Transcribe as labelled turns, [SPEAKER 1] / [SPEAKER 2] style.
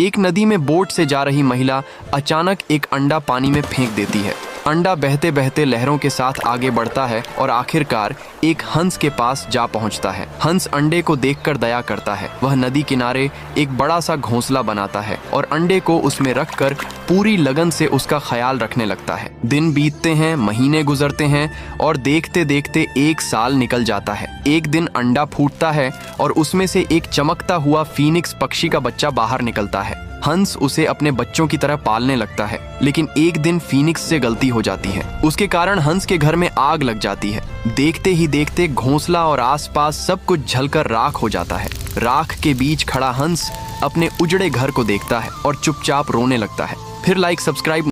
[SPEAKER 1] एक नदी में बोट से जा रही महिला अचानक एक अंडा पानी में फेंक देती है। अंडा बहते बहते लहरों के साथ आगे बढ़ता है और आखिरकार एक हंस के पास जा पहुंचता है। हंस अंडे को देखकर दया करता है। वह नदी किनारे एक बड़ा सा घोंसला बनाता है और अंडे को उसमें रखकर पूरी लगन से उसका ख्याल रखने लगता है। दिन बीतते हैं, महीने गुजरते हैं और देखते देखते 1 साल निकल जाता है। एक दिन अंडा फूटता है और उसमें से एक चमकता हुआ फीनिक्स पक्षी का बच्चा बाहर निकलता है। हंस उसे अपने बच्चों की तरह पालने लगता है, लेकिन एक दिन फीनिक्स से गलती हो जाती है। उसके कारण हंस के घर में आग लग जाती है। देखते ही देखते घोंसला और आसपास सब कुछ जलकर राख हो जाता है। राख के बीच खड़ा हंस अपने उजड़े घर को देखता है और चुपचाप रोने लगता है। फिर लाइक सब्सक्राइब